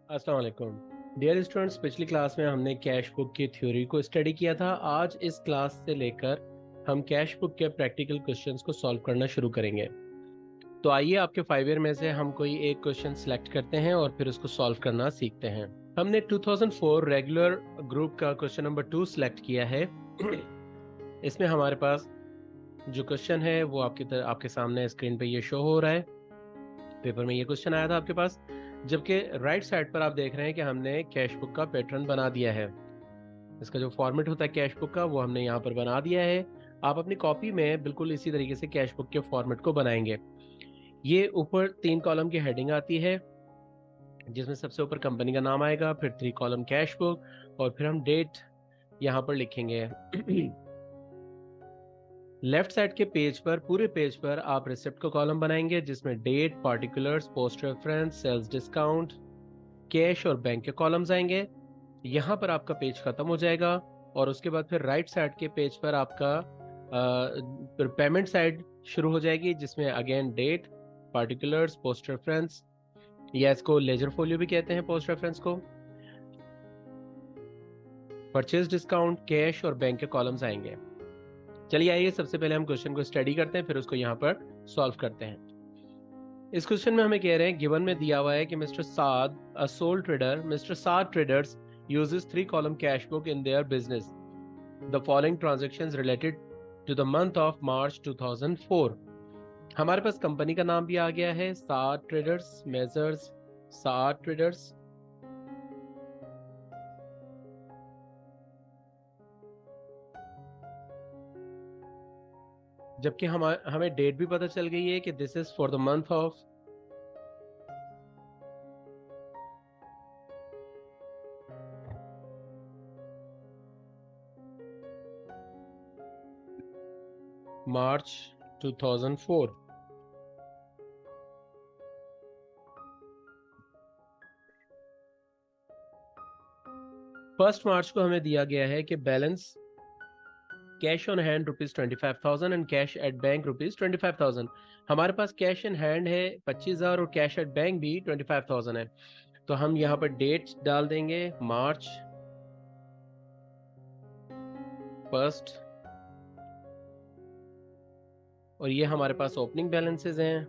अस्सलाम वालेकुम dear students. पिछली क्लास में हमने कैश बुक की थ्योरी को स्टडी किया था। आज इस क्लास से लेकर हम कैश बुक के प्रैक्टिकल क्वेश्चंस को सॉल्व करना शुरू करेंगे। तो आइए आपके 5 ईयर में से हम कोई एक क्वेश्चन सिलेक्ट करते हैं और फिर उसको सॉल्व करना सीखते हैं। हमने 2004 रेगुलर ग्रुप का क्वेश्चन नंबर 2 सिलेक्ट किया है। इसमें हमारे पास जो क्वेश्चन है वो आपके सामने स्क्रीन पे ये शो हो रहा है। पेपर में ये क्वेश्चन आया था आपके पास, जबकि राइट साइड पर आप देख रहे हैं कि हमने कैश बुक का पैटर्न बना दिया है। इसका जो फॉर्मेट होता है कैश बुक का वो हमने यहाँ पर बना दिया है। आप अपनी कॉपी में बिल्कुल इसी तरीके से कैश बुक के फॉर्मेट को बनाएंगे। ये ऊपर 3 कॉलम की हेडिंग आती है, जिसमें सबसे ऊपर कंपनी का नाम आएगा, फिर 3 कॉलम कैश बुक, और फिर हम डेट यहाँ पर लिखेंगे। लेफ्ट साइड के पेज पर, पूरे पेज पर आप रिसिप्ट का कॉलम बनाएंगे, जिसमें date, particulars, post reference, sales discount, cash और बैंक के कॉलम्स आएंगे। यहाँ पर आपका पेज खत्म हो जाएगा और उसके बाद फिर राइट साइड के पेज पर आपका पेमेंट साइड शुरू हो जाएगी, जिसमें again date, particulars, post reference, या इसको लेजर फोलियो भी कहते हैं पोस्ट रेफरेंस को, परचेज डिस्काउंट, कैश और बैंक के कॉलम्स आएंगे। चलिए आइए सबसे पहले हम क्वेश्चन को स्टडी करते हैं, फिर उसको यहाँ पर सॉल्व करते हैं। इस क्वेश्चन में हमें कह रहे हैं, गिवन में दिया हुआ है कि mister Saad, a soul trader, mister Saad traders uses 3 column cash book in their business. The following transactions related to the month of March 2004. हमारे पास कंपनी का नाम भी आ गया है, साद ट्रेडर्स, मेजर्स साद ट्रेडर्स। जबकि हमें डेट भी पता चल गई है कि this is for the month of March 2004। First March को हमें दिया गया है कि balance cash on hand ₹25,000 and cash at bank ₹25,000। हमारे पास कैश इन हैंड है 25,000 और कैश एट बैंक भी 25,000 है। तो हम यहाँ पर डेट डाल देंगे, मार्च फर्स्ट, और ये हमारे पास ओपनिंग बैलेंसेस हैं।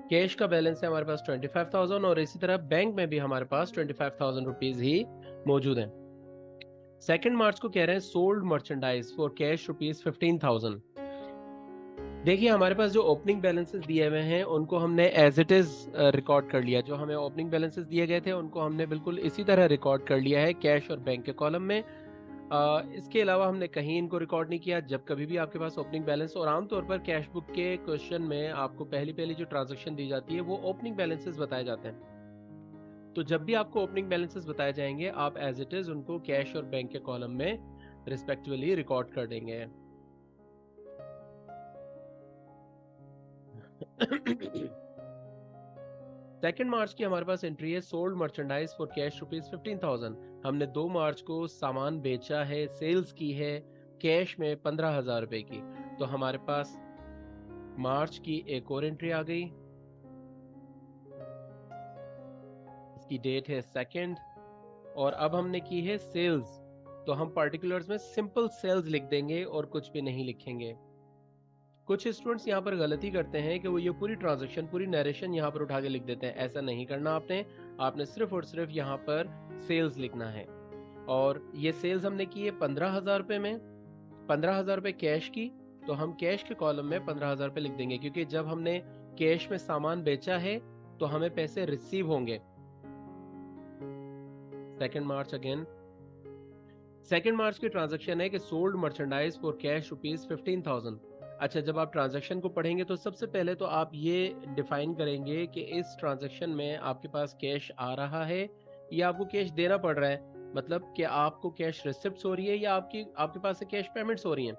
कैश का बैलेंस है हमारे पास 25,000 और इसी तरह बैंक में भी हमारे पास 25,000 रुपीज ही मौजूद हैं। सेकेंड मार्च को कह रहे हैं सोल्ड मर्चेंडाइज फॉर कैश ₹15,000। देखिए हमारे पास जो ओपनिंग बैलेंसेस दिए हुए हैं उनको हमने एज इट इज रिकॉर्ड कर लिया। जो हमें ओपनिंग बैलेंसेस दिए गए थे उनको हमने बिल्कुल इसी तरह रिकॉर्ड कर लिया है कैश और बैंक के कॉलम में। इसके अलावा हमने कहीं इनको रिकॉर्ड नहीं किया। जब कभी भी आपके पास ओपनिंग बैलेंस, और आमतौर पर कैश बुक के क्वेश्चन में आपको पहली पहली जो ट्रांजेक्शन दी जाती है वो ओपनिंग बैलेंसेस बताए जाते हैं। तो जब भी आपको ओपनिंग बैलेंसेस बताए जाएंगे आप एज इट इज उनको कैश और बैंक के कॉलम में रिस्पेक्टिवली रिकॉर्ड कर देंगे। सेकेंड मार्च की हमारे पास एंट्री है, सोल्ड मर्चेंडाइज फॉर कैश ₹15,000। हमने 2 मार्च को सामान बेचा है, सेल्स की है कैश में 15,000 रुपए की। तो हमारे पास मार्च की एक और एंट्री आ गई, इसकी डेट है सेकेंड, और अब हमने की है सेल्स। तो हम पार्टिकुलर्स में सिंपल सेल्स लिख देंगे और कुछ भी नहीं लिखेंगे। कुछ स्टूडेंट्स यहाँ पर गलती करते हैं कि वो ये पूरी ट्रांजैक्शन, पूरी नरेशन यहाँ पर उठा के लिख देते हैं। ऐसा नहीं करना आपने। आपने सिर्फ और सिर्फ यहाँ पर सेल्स लिखना है। और ये सेल्स हमने की है 15,000 रुपये में, 15,000 रुपये कैश की। तो हम कैश के कॉलम में 15,000 रुपये लिख देंगे, क्योंकि जब हमने कैश में सामान बेचा है तो हमें पैसे रिसीव होंगे। Second March again, second March की ट्रांजैक्शन है कि सोल्ड मर्चेंडाइज फॉर कैश ₹15,000। अच्छा, जब आप ट्रांजैक्शन को पढ़ेंगे तो सबसे पहले तो आप ये डिफाइन करेंगे कि इस ट्रांजैक्शन में आपके पास कैश आ रहा है या आपको कैश देना पड़ रहा है। मतलब कि आपको कैश रिसिप्ट्स हो रही है या आपके पास से कैश पेमेंट्स हो रही हैं।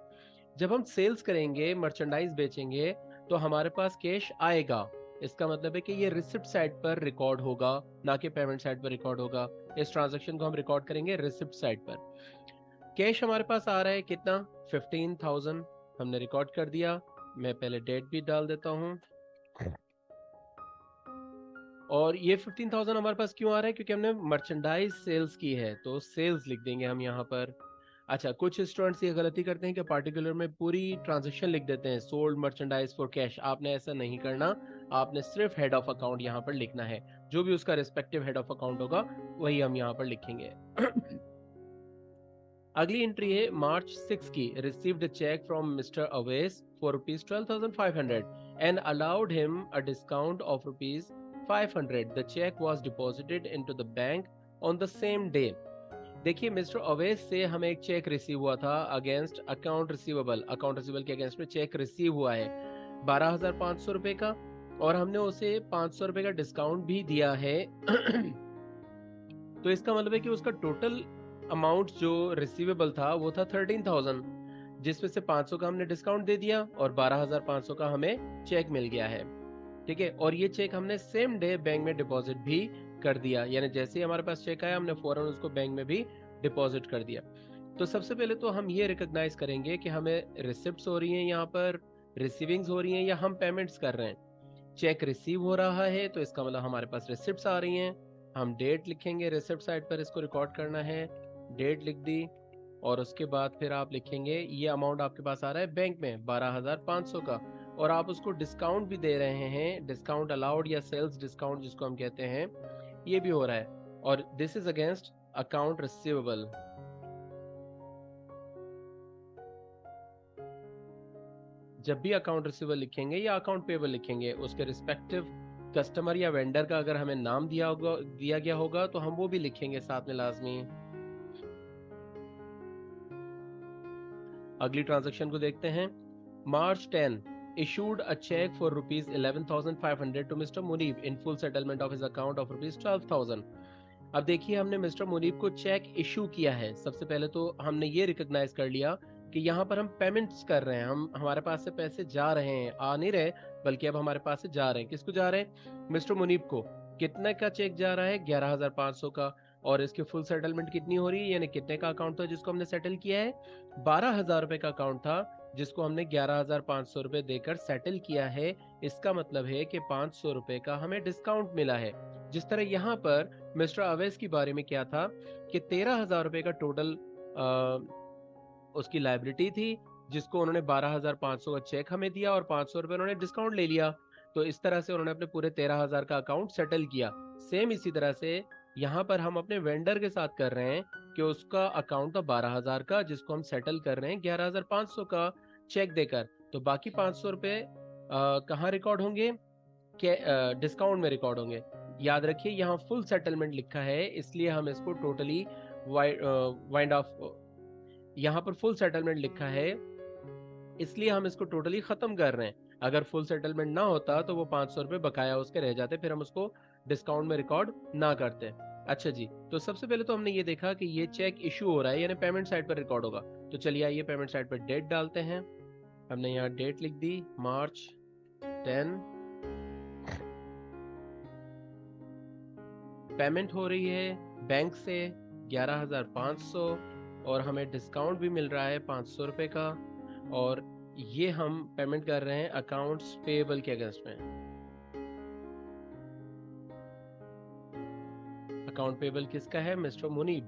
जब हम सेल्स करेंगे, मर्चेंडाइज बेचेंगे, तो हमारे पास कैश आएगा। इसका मतलब है कि ये रिसिप्ट साइड पर रिकॉर्ड होगा, ना कि पेमेंट साइड पर रिकॉर्ड होगा। इस ट्रांजैक्शन को हम रिकॉर्ड करेंगे रिसिप्ट साइड पर। कैश हमारे पास आ रहा है कितना, 15,000, हमने रिकॉर्ड कर दिया। मैं पहले डेट भी डाल देता हूँ। और ये 15,000 हमारे पास क्यों आ रहा है? क्योंकि हमने मर्चेंडाइज सेल्स की है, तो सेल्स लिख देंगे हम यहाँ पर। अच्छा, कुछ स्टूडेंट्स ये गलती करते हैं कि पार्टिकुलर में पूरी ट्रांजैक्शन लिख देते हैं, सोल्ड मर्चेंडाइज फॉर कैश। आपने ऐसा नहीं करना, आपने सिर्फ हेड ऑफ अकाउंट यहाँ पर लिखना है। जो भी उसका रिस्पेक्टिव हेड ऑफ अकाउंट होगा वही हम यहाँ पर लिखेंगे। अगली एंट्री है मार्च 6 की। Received a cheque from mister अवेस for rupees 12,500 and allowed him a discount of rupees 500। The cheque was deposited into the bank on the same day. देखिए, मिस्टर अवेस से हमें एक चेक रिसीव हुआ था against account receivable. Account receivable के against में चेक रिसीव हुआ है 12,500 रुपए का, और हमने उसे 500 रुपए का डिस्काउंट भी दिया है। तो इसका मतलब है कि उसका टोटल अमाउंट जो रिसीवेबल था वो था 13,000, जिसमें से 500 का हमने डिस्काउंट दे दिया और 12,500 का हमें चेक मिल गया है। ठीक है, और ये चेक हमने सेम डे बैंक में डिपॉजिट भी कर दिया, यानी जैसे ही हमारे पास चेक आया हमने फौरन उसको बैंक में भी डिपॉजिट कर दिया। तो सबसे पहले तो हम ये रिकॉग्नाइज करेंगे कि हमें रिसिप्ट्स हो रही हैं, यहाँ पर रिसीविंग्स हो रही हैं, या हम पेमेंट्स कर रहे हैं। चेक रिसीव हो रहा है तो इसका मतलब हमारे पास रिसिप्ट्स आ रही हैं। हम डेट लिखेंगे, रिसिप्ट साइड पर इसको रिकॉर्ड करना है, डेट लिख दी, और उसके बाद फिर आप लिखेंगे ये अमाउंट आपके पास आ रहा है बैंक में 12,500 का, और आप उसको डिस्काउंट भी दे रहे हैं, डिस्काउंट अलाउड या सेल्स डिस्काउंट जिसको हम कहते हैं, ये भी हो रहा है। और this is against account receivable. जब भी अकाउंट रिसीवेबल लिखेंगे या अकाउंट पेबल लिखेंगे, उसके रिस्पेक्टिव कस्टमर या वेंडर का अगर हमें नाम दिया गया होगा तो हम वो भी लिखेंगे साथ में लाजमी। अगली ट्रांजैक्शन को देखते हैं। मार्च 10 issued a check for rupees 11,500 to Mr. Munib in full settlement of his account of rupees 12,000। अब देखिए, हमने मिस्टर मुनीब को चेक इशू किया है। सबसे पहले तो हमने ये रिकॉग्नाइज कर लिया कि यहाँ पर हम पेमेंट्स कर रहे हैं, हम हमारे पास से पैसे जा रहे हैं, आ नहीं रहे, बल्कि अब हमारे पास से जा रहे हैं। किसको जा रहे हैं? मिस्टर मुनीब को। कितने का चेक जा रहा है? 11,500 का। और इसकी फुल सेटलमेंट कितनी हो रही है, यानी कितने का अकाउंट था जिसको हमने सेटल किया है? 12,000 रुपए का अकाउंट था जिसको हमने 11,500 रुपए देकर सेटल किया है। इसका मतलब है कि 500 रुपए का हमें डिस्काउंट मिला है। जिस तरह यहाँ पर मिस्टर अवैस की बारे में क्या था कि 13,000 रुपए का टोटल उसकी लाइबिलिटी थी, जिसको उन्होंने 12,500 का चेक हमें दिया और 500 रुपए उन्होंने डिस्काउंट ले लिया। तो इस तरह से उन्होंने अपने पूरे 13,000 का अकाउंट सेटल किया। सेम इसी तरह से यहाँ पर हम अपने वेंडर के साथ कर रहे हैं कि उसका अकाउंट था 12,000 का, जिसको हम सेटल कर रहे हैं 11,500 का चेक देकर। तो बाकी 500 रुपए कहाँ रिकॉर्ड होंगे? डिस्काउंट में रिकॉर्ड होंगे। याद रखिए, यहाँ फुल सेटलमेंट लिखा है, इसलिए हम इसको टोटली वाइंड ऑफ, यहाँ पर फुल सेटलमेंट लिखा है इसलिए हम इसको टोटली खत्म कर रहे हैं। अगर फुल सेटलमेंट ना होता तो वो 500 रुपए बकाया उसके रह जाते, फिर हम उसको डिस्काउंट में रिकॉर्ड ना करते। अच्छा जी, तो सबसे पहले तो हमने ये देखा कि ये चेक इशू हो रहा है, यानी पेमेंट साइड पर रिकॉर्ड होगा। तो चलिए आइए पेमेंट साइड पर डेट डालते हैं। हमने यहाँ डेट लिख दी, मार्च 10। पेमेंट हो रही है बैंक से 11,500, और हमें डिस्काउंट भी मिल रहा है 500 रुपए का, और ये हम पेमेंट कर रहे हैं अकाउंट्स पेएबल के अगेंस्ट में। अकाउंट पेएबल किसका है? मिस्टर मुनीब।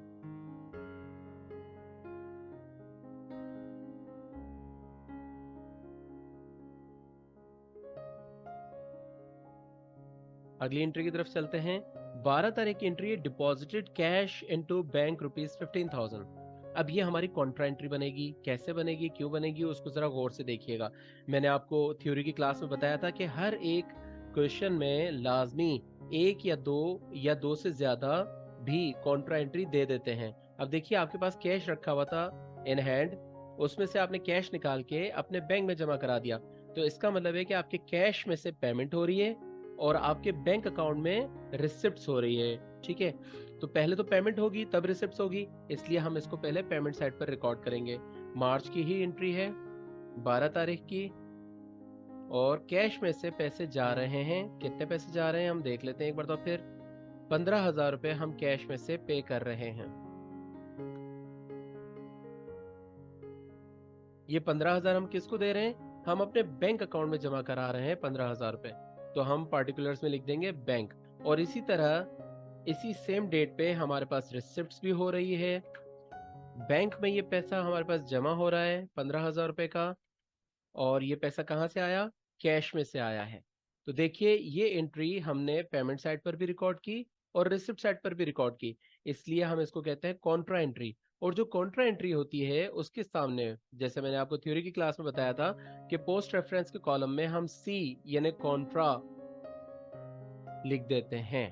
अगली एंट्री की तरफ चलते हैं। 12 तारीख की एंट्री है, deposited cash into bank rupees 15,000। अब ये हमारी कॉन्ट्रा एंट्री बनेगी। कैसे बनेगी, क्यों बनेगी, उसको जरा गौर से देखिएगा। मैंने आपको थ्योरी की क्लास में बताया था कि हर एक क्वेश्चन में लाजमी एक या दो से ज्यादा भी कॉन्ट्रा एंट्री दे देते हैं। अब देखिए, आपके पास कैश रखा हुआ था इन हैंड, उसमें से आपने कैश निकाल के अपने बैंक में जमा करा दिया। तो इसका मतलब है कि आपके कैश में से पेमेंट हो रही है और आपके बैंक अकाउंट में रिसिप्ट्स हो रही है। ठीक है, तो पहले तो पेमेंट होगी तब रिसिप्ट्स होगी, इसलिए हम इसको पहले पेमेंट साइड पर रिकॉर्ड करेंगे। मार्च की ही एंट्री है, 12 तारीख की, और कैश में से पैसे जा रहे हैं। कितने पैसे जा रहे हैं हम देख लेते हैं एक बार तो फिर। 15,000 रुपए हम कैश में से पे कर रहे हैं। ये 15,000 हम किसको दे रहे हैं? हम अपने बैंक अकाउंट में जमा करा रहे हैं 15,000 रुपए, तो हम पार्टिकुलर्स में लिख देंगे बैंक। और इसी तरह इसी सेम डेट पे हमारे पास रिसिप्ट्स भी हो रही है, बैंक में ये पैसा हमारे पास जमा हो रहा है 15,000 रुपए का, और ये पैसा कहाँ से आया, कैश में से आया है। तो देखिए ये एंट्री हमने पेमेंट साइड पर भी रिकॉर्ड की और रिसिप्ट साइड पर भी रिकॉर्ड की, इसलिए हम इसको कहते हैं कॉन्ट्रा एंट्री। और जो कॉन्ट्रा एंट्री होती है उसके सामने, जैसे मैंने आपको थ्योरी की क्लास में बताया था कि पोस्ट रेफरेंस के कॉलम में हम सी यानी कॉन्ट्रा लिख देते हैं।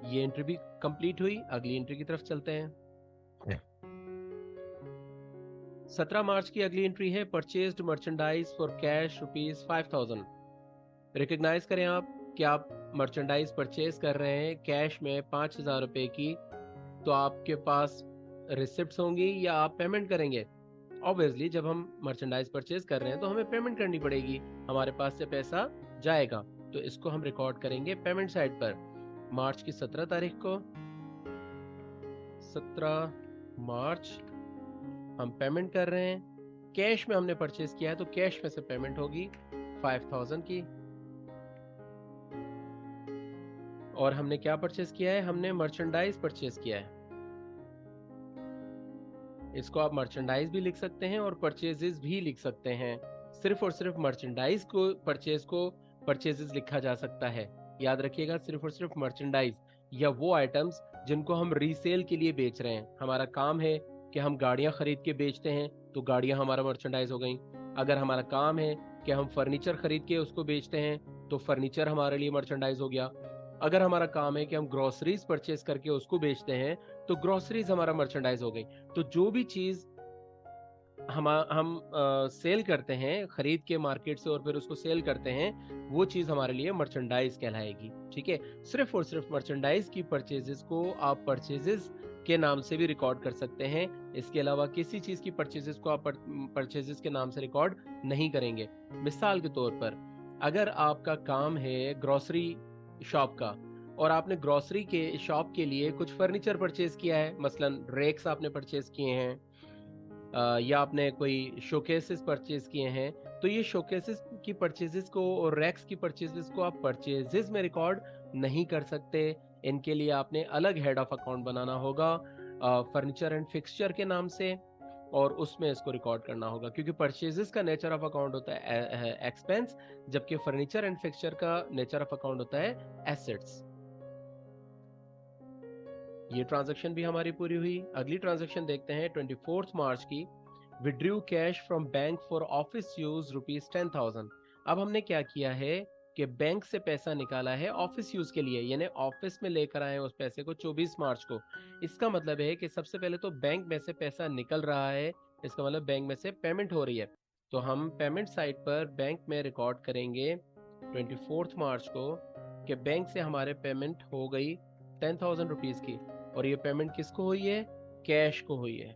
ये एंट्री भी कंप्लीट हुई, अगली एंट्री की तरफ चलते हैं। 17 मार्च की अगली एंट्री है purchased merchandise for cash ₹5,000। Recognise करें आप कि आप मर्चेंडाइज परचेज कर रहे हैं कैश में 5,000 रुपए की, तो आपके पास रिसिप्ट्स होंगी या आप पेमेंट करेंगे। ऑब्वियसली जब हम मर्चेंडाइज परचेज कर रहे हैं तो हमें पेमेंट करनी पड़ेगी, हमारे पास से पैसा जाएगा, तो इसको हम रिकॉर्ड करेंगे पेमेंट साइड पर। मार्च की 17 तारीख को, 17 मार्च हम पेमेंट कर रहे हैं, कैश में हमने परचेज किया है तो कैश में से पेमेंट होगी 5,000 की। और हमने क्या परचेज किया है, हमने मर्चेंडाइज परचेज किया है। इसको आप मर्चेंडाइज भी लिख सकते हैं और परचेजेस भी लिख सकते हैं, सिर्फ और सिर्फ मर्चेंडाइज को परचेजेस लिखा जा सकता है। याद रखिएगा, सिर्फ और सिर्फ मर्चेंडाइज या वो आइटम्स जिनको हम रीसेल के लिए बेच रहे हैं। हमारा काम है कि हम गाड़ियां खरीद के बेचते हैं तो गाड़ियां हमारा मर्चेंडाइज हो गई। अगर हमारा काम है कि हम फर्नीचर खरीद के उसको बेचते हैं तो फर्नीचर हमारे लिए मर्चेंडाइज हो गया। अगर हमारा काम है कि हम ग्रोसरीज परचेज करके उसको बेचते हैं तो ग्रोसरीज हमारा मर्चेंडाइज हो गई। तो जो भी चीज हम सेल करते हैं खरीद के मार्केट से और फिर उसको सेल करते हैं, वो चीज हमारे लिए मर्चेंडाइज कहलाएगी। ठीक है, सिर्फ और सिर्फ मर्चेंडाइज की परचेजेस को आप परचेजेस के नाम से भी रिकॉर्ड कर सकते हैं, इसके अलावा किसी चीज की परचेजेस को आप परचेजेस के नाम से रिकॉर्ड नहीं करेंगे। मिसाल के तौर पर, अगर आपका काम है ग्रोसरी शॉप का और आपने ग्रोसरी के शॉप के लिए कुछ फर्नीचर परचेज किया है, मसलन रेक्स आपने परचेज किए हैं, या आपने कोई शोकेसेस परचेज किए हैं, तो ये शोकेसेस की परचेजेस को और रैक्स की परचेजेस को आप परचेजेस में रिकॉर्ड नहीं कर सकते। इनके लिए आपने अलग हेड ऑफ अकाउंट बनाना होगा फर्नीचर एंड फिक्सचर के नाम से, और उसमें इसको रिकॉर्ड करना होगा, क्योंकि परचेजेस का नेचर ऑफ अकाउंट होता है एक्सपेंस, जबकि फर्नीचर एंड फिक्सचर का नेचर ऑफ अकाउंट होता है एसेट्स। ये ट्रांजैक्शन भी हमारी पूरी हुई। अगली ट्रांजैक्शन देखते हैं 24 मार्च की, withdrew cash from bank for office use ₹10,000। अब हमने क्या किया है कि बैंक से पैसा निकाला है ऑफिस यूज के लिए, यानी ऑफिस में लेकर आए उस पैसे को 24 मार्च को। इसका मतलब है कि सबसे पहले तो बैंक में से पैसा निकल रहा है, इसका मतलब बैंक में से पेमेंट हो रही है। तो हम पेमेंट साइड पर बैंक में रिकॉर्ड करेंगे 24 मार्च को कि बैंक से हमारे पेमेंट हो गई 10,000 रुपीज की, और ये पेमेंट किसको हुई है, कैश को हुई है।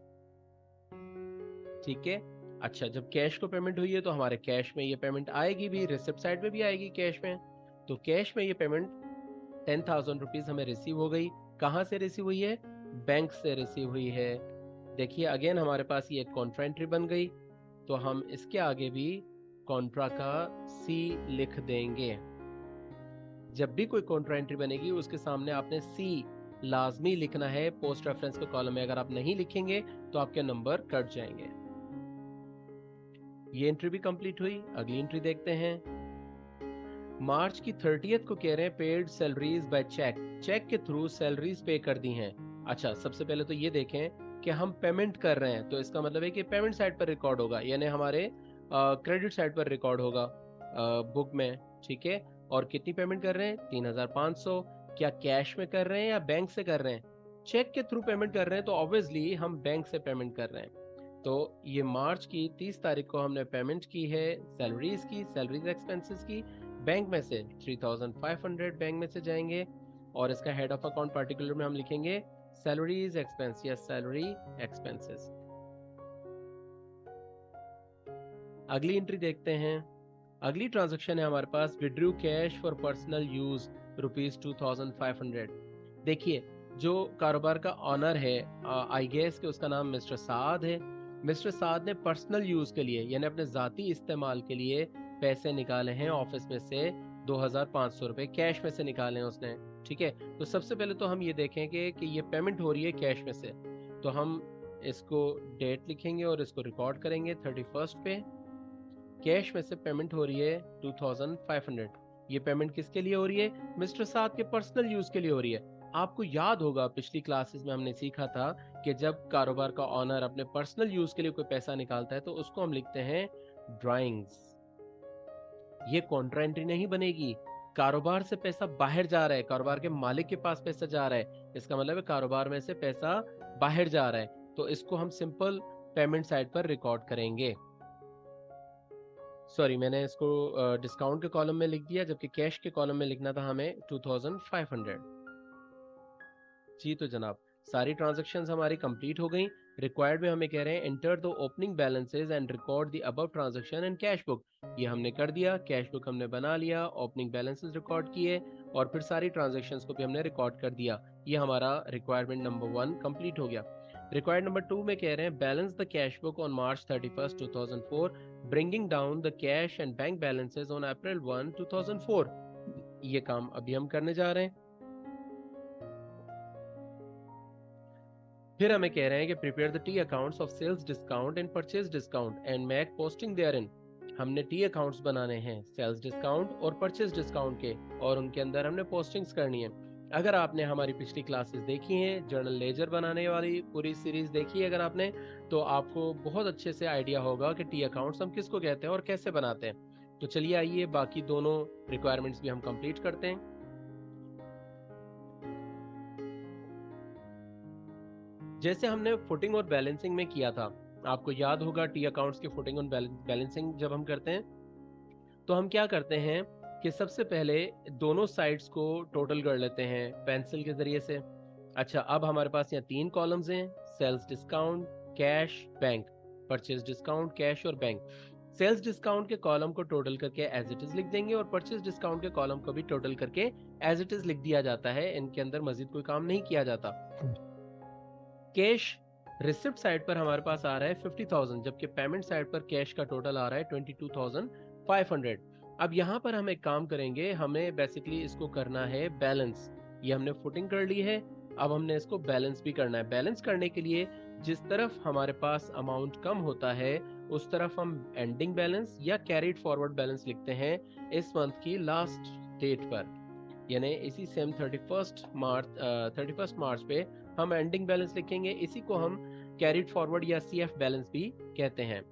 ठीक है, अच्छा, जब कैश को पेमेंट हुई है तो हमारे कैश में ये पेमेंट आएगी भी, रिसिप्ट साइड में भी आएगी कैश में। तो कैश में ये पेमेंट 10,000 रुपीज हमें रिसीव हो गई। कहाँ से रिसीव हुई है, बैंक से रिसीव हुई है। देखिए अगेन हमारे पास ये कॉन्ट्रा एंट्री बन गई, तो हम इसके आगे भी कॉन्ट्रा का सी लिख देंगे। जब भी कोई कॉन्ट्रा एंट्री बनेगी उसके सामने आपने सी लाजमी लिखना है पोस्ट रेफरेंस के कॉलम में। अगर आप नहीं लिखेंगे तो आपके नंबर कट जाएंगे। ये एंट्री भी कंप्लीट हुई। अगली एंट्री देखते हैं, मार्च की 30th को कह रहे हैं paid salaries by cheque, cheque के थ्रू सैलरीज पे कर दी हैं। अच्छा, सबसे पहले तो ये देखें कि हम पेमेंट कर रहे हैं, तो इसका मतलब है कि पेमेंट साइड पर रिकॉर्ड होगा, यानी हमारे क्रेडिट साइड पर रिकॉर्ड होगा बुक में। ठीक है, और कितनी पेमेंट कर रहे हैं, 3,500। क्या कैश में कर रहे हैं या बैंक से कर रहे हैं, चेक के थ्रू पेमेंट कर रहे हैं तो ऑब्वियसली हम बैंक से पेमेंट कर रहे हैं। तो ये मार्च की 30 तारीख को हमने पेमेंट की है सैलरीज की, सैलरीज एक्सपेंसेस की, बैंक में से 3,500 बैंक में से जाएंगे, और इसका हेड ऑफ अकाउंट पार्टिकुलर में हम लिखेंगे सैलरीज एक्सपेंस या सैलरी एक्सपेंसेस। अगली एंट्री देखते हैं, अगली ट्रांजैक्शन है हमारे पास withdrew cash for personal use ₹2,500। देखिए जो कारोबार का ऑनर है, आई गेस कि उसका नाम मिस्टर साद है, मिस्टर साद ने पर्सनल यूज के लिए यानी अपने ज़ाती इस्तेमाल के लिए पैसे निकाले हैं ऑफिस में से 2500 रुपए कैश में से निकाले हैं उसने। ठीक है, तो सबसे पहले तो हम ये देखेंगे कि ये पेमेंट हो रही है कैश में से, तो हम इसको डेट लिखेंगे और इसको रिकॉर्ड करेंगे 31st पे। कैश में से पेमेंट हो रही है 2500। ये पेमेंट किसके लिए हो रही है? मिस्टर साद के पर्सनल यूज के लिए हो रही है। आपको याद होगा पिछली क्लासेस में हमने सीखा था कि जब कारोबार का ऑनर अपने पर्सनल यूज के लिए कोई पैसा निकालता है तो उसको हम लिखते हैं ड्राइंग्स। ये कॉन्ट्रा एंट्री नहीं बनेगी। कारोबार से पैसा बाहर जा रहा है, कारोबार के मालिक के पास पैसा जा रहा है, इसका मतलब है कारोबार में से पैसा बाहर जा रहा है, तो इसको हम सिंपल पेमेंट साइड पर रिकॉर्ड करेंगे। सॉरी, मैंने इसको डिस्काउंट के कॉलम में लिख दिया, जबकि कैश के कॉलम में लिखना था हमें 2500। जी तो जनाब, सारी ट्रांजैक्शंस हमारी कंप्लीट हो गई। रिक्वायर्ड में हमें कह रहे हैं enter the opening balances and record the above transaction in cash book. ये हमने कर दिया, कैश बुक हमने बना लिया, ओपनिंग बैलेंसेस रिकॉर्ड किए और फिर सारी ट्रांजैक्शंस को भी हमने रिकॉर्ड कर दिया। ये हमारा रिक्वायरमेंट नंबर 1 कंप्लीट हो गया। रिक्वायर्ड नंबर 2 में कह रहे हैं balance the cash book on March 31st 2004 bringing down the cash and bank balances on April 1 2004। ये काम अभी हम करने जा रहे हैं। फिर हमें कह रहे हैं कि prepare the T accounts of sales discount and purchase discount and make posting therein. हमने टी अकाउंट्स बनाने हैं सेल्स डिस्काउंट और परचेज डिस्काउंट के, और उनके अंदर हमने पोस्टिंग्स करनी है। अगर आपने हमारी पिछली क्लासेस देखी हैं, जर्नल लेजर बनाने वाली पूरी सीरीज देखी है अगर आपने, तो आपको बहुत अच्छे से आइडिया होगा कि टी अकाउंट्स हम किसको कहते हैं और कैसे बनाते हैं। तो चलिए आइए बाकी दोनों रिक्वायरमेंट्स भी हम कंप्लीट करते हैं। जैसे हमने फुटिंग और बैलेंसिंग में किया था, आपको याद होगा टी अकाउंट्स की फुटिंग और बैलेंसिंग जब हम करते हैं तो हम क्या करते हैं कि सबसे पहले दोनों साइड्स को टोटल कर लेते हैं पेंसिल के जरिए से। अच्छा, अब हमारे पास यहाँ 3 कॉलम्स हैं, sales discount, cash, bank. Purchase discount, cash और बैंक। सेल्स डिस्काउंट के कॉलम को टोटल करके एज इट इज लिख देंगे और परचेज डिस्काउंट के कॉलम को भी टोटल करके एज इट इज लिख दिया जाता है, इनके अंदर मजीद कोई काम नहीं किया जाता। कैश रिसिप्ट साइड पर हमारे पास आ रहा है 50,000, जबकि पेमेंट साइड पर कैश का टोटल आ रहा है 22,500। अब यहाँ पर हम एक काम करेंगे, हमें बेसिकली इसको करना है बैलेंस। ये हमने फुटिंग कर ली है, अब हमने इसको बैलेंस भी करना है। बैलेंस करने के लिए जिस तरफ हमारे पास अमाउंट कम होता है उस तरफ हम एंडिंग बैलेंस या कैरीड फॉरवर्ड बैलेंस लिखते हैं इस मंथ की लास्ट डेट पर, यानी इसी सेम 31st मार्च पे हम एंडिंग बैलेंस लिखेंगे। इसी को हम कैरिड फॉरवर्ड या सीएफ बैलेंस भी कहते हैं।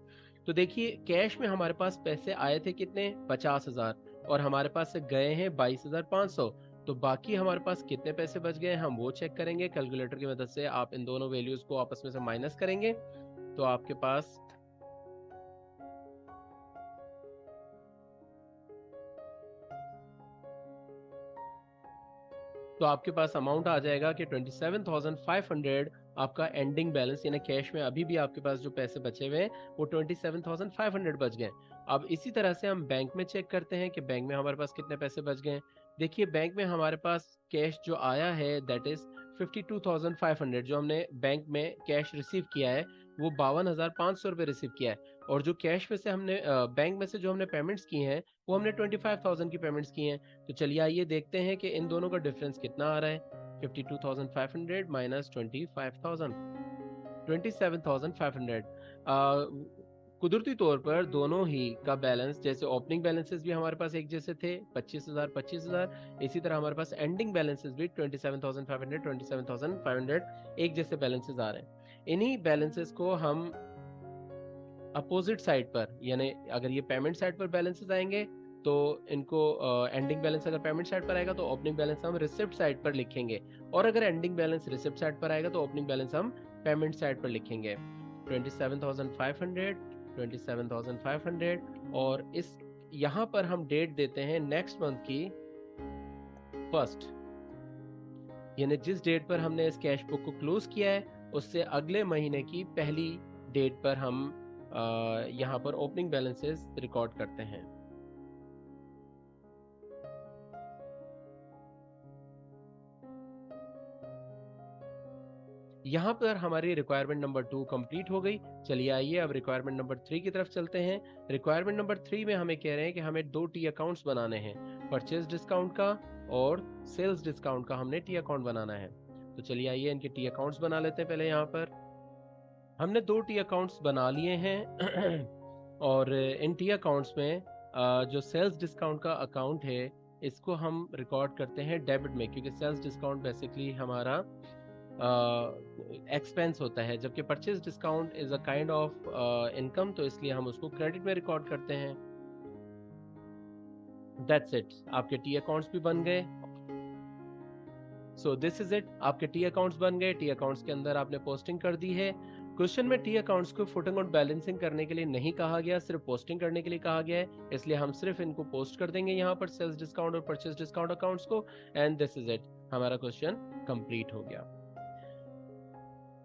तो देखिए, कैश में हमारे पास पैसे आए थे कितने? 50,000, और हमारे पास से गए हैं 22,500। तो बाकी हमारे पास कितने पैसे बच गए हम वो चेक करेंगे कैलकुलेटर की मदद से। आप इन दोनों वैल्यूज को आपस में से माइनस करेंगे तो आपके पास अमाउंट आ जाएगा कि 27,500 आपका एंडिंग बैलेंस, यानी कैश में अभी भी आपके पास जो पैसे बचे हुए हैं वो 27,500 बच गए। अब इसी तरह से हम बैंक में चेक करते हैं कि बैंक में हमारे पास कितने पैसे बच गए। देखिए, बैंक में हमारे पास कैश जो आया है दैट इज 52,500। जो हमने बैंक में कैश रिसीव किया है वो 52,500 रुपये रिसीव किया है, और जो कैश में से हमने बैंक में से जो हमने पेमेंट्स की हैं वो हमने 25,000 की पेमेंट्स की हैं। तो चलिए आइए देखते हैं कि इन दोनों का डिफरेंस कितना आ रहा है। 52,500 माइनस 25,000, 27,500। कुदरती तौर पर दोनों ही का बैलेंस, जैसे ओपनिंग बैलेंसेस भी हमारे पास एक जैसे थे 25,000 25,000, इसी तरह हमारे पास एंडिंग बैलेंसेस भी 27,500 27,500 एक जैसे बैलेंसेस आ रहे हैं। इन्हीं बैलेंसेस को हम अपोजिट साइड पर, यानी अगर ये पेमेंट साइड पर बैलेंसेस आएंगे तो इनको एंडिंग बैलेंस अगर पेमेंट साइड पर आएगा तो ओपनिंग बैलेंस हम रिसिप्ट साइड पर लिखेंगे, और अगर एंडिंग बैलेंस रिसिप्ट साइड पर आएगा तो ओपनिंग बैलेंस हम पेमेंट साइड पर लिखेंगे। 27,500 27,500, और इस यहाँ पर हम डेट देते हैं नेक्स्ट मंथ की फर्स्ट, यानी जिस डेट पर हमने इस कैश बुक को क्लोज किया है उससे अगले महीने की पहली डेट पर हम यहाँ पर ओपनिंग बैलेंसेस रिकॉर्ड करते हैं। यहाँ पर हमारी रिक्वायरमेंट नंबर 2 कंप्लीट हो गई। चलिए आइए अब रिक्वायरमेंट नंबर 3 की तरफ चलते हैं। रिक्वायरमेंट नंबर 3 में हमें कह रहे हैं कि हमें 2 टी अकाउंट्स बनाने हैं, परचेज डिस्काउंट का और सेल्स डिस्काउंट का हमने टी अकाउंट बनाना है। तो चलिए आइए इनके टी अकाउंट्स बना लेते हैं। पहले यहाँ पर हमने 2 टी अकाउंट्स बना लिए हैं और इन टी अकाउंट्स में जो सेल्स डिस्काउंट का अकाउंट है इसको हम रिकॉर्ड करते हैं डेबिट में, क्योंकि सेल्स डिस्काउंट बेसिकली हमारा एक्सपेंस होता है, जबकि purchase discount is a kind of income, तो इसलिए हम उसको क्रेडिट में रिकॉर्ड करते हैं। दैट्स इट, आपके टी अकाउंट्स भी बन गए। सो दिस इज इट, आपके टी अकाउंट्स बन गए। टी अकाउंट्स के अंदर आपने पोस्टिंग कर दी है। क्वेश्चन में टी अकाउंट्स को फुटिंग और बैलेंसिंग करने के लिए नहीं कहा गया, सिर्फ पोस्टिंग करने के लिए कहा गया है, इसलिए हम सिर्फ इनको पोस्ट कर देंगे यहाँ पर सेल्स डिस्काउंट और परचेज डिस्काउंट अकाउंट्स को। एंड दिस इज इट, हमारा क्वेश्चन कंप्लीट हो गया।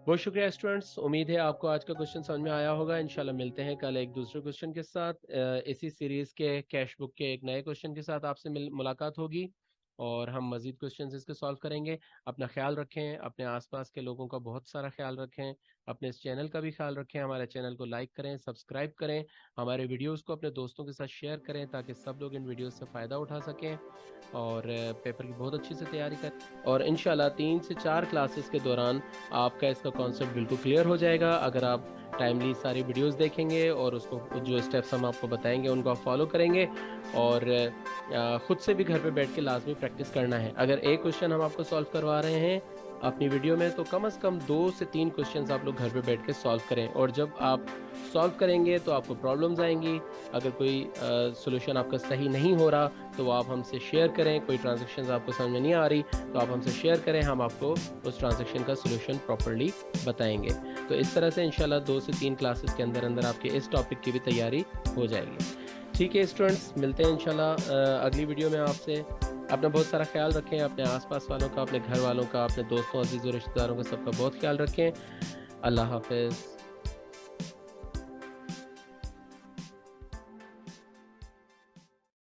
बहुत शुक्रिया स्टूडेंट्स, उम्मीद है आपको आज का क्वेश्चन समझ में आया होगा। इंशाल्लाह मिलते हैं कल एक दूसरे क्वेश्चन के साथ। इसी सीरीज के कैश बुक के एक नए क्वेश्चन के साथ आपसे मुलाकात होगी और हम मजीद क्वेश्चन इसके सॉल्व करेंगे। अपना ख्याल रखें, अपने आसपास के लोगों का बहुत सारा ख्याल रखें, अपने इस चैनल का भी ख्याल रखें। हमारे चैनल को लाइक करें, सब्सक्राइब करें, हमारे वीडियोस को अपने दोस्तों के साथ शेयर करें ताकि सब लोग इन वीडियोस से फ़ायदा उठा सकें और पेपर की बहुत अच्छी से तैयारी करें। और इंशाल्लाह 3 से 4 क्लासेस के दौरान आपका इसका कॉन्सेप्ट बिल्कुल क्लियर हो जाएगा अगर आप टाइमली सारी वीडियोस देखेंगे और उसको जो स्टेप्स हम आपको बताएंगे उनको आप फॉलो करेंगे और ख़ुद से भी घर पे बैठ के लाजमी प्रैक्टिस करना है। अगर एक क्वेश्चन हम आपको सॉल्व करवा रहे हैं अपनी वीडियो में तो कम से कम 2 से 3 क्वेश्चंस आप लोग घर पे बैठ के सॉल्व करें, और जब आप सॉल्व करेंगे तो आपको प्रॉब्लम्स आएंगी। अगर कोई सोल्यूशन आपका सही नहीं हो रहा तो वो आप हमसे शेयर करें। कोई ट्रांजैक्शंस आपको समझ में नहीं आ रही तो आप हमसे शेयर करें, हम आपको उस ट्रांजैक्शन का सोल्यूशन प्रॉपर्ली बताएंगे। तो इस तरह से इंशाल्लाह 2 से 3 क्लासेस के अंदर अंदर आपके इस टॉपिक की भी तैयारी हो जाएगी। ठीक है स्टूडेंट्स, मिलते हैं इंशाल्लाह अगली वीडियो में आपसे। अपना बहुत सारा ख्याल रखें, अपने आसपास वालों का, अपने घर वालों का, अपने दोस्तों, अजीज़ों, रिश्तेदारों का सबका बहुत ख्याल रखें। अल्लाह हाफ़िज़।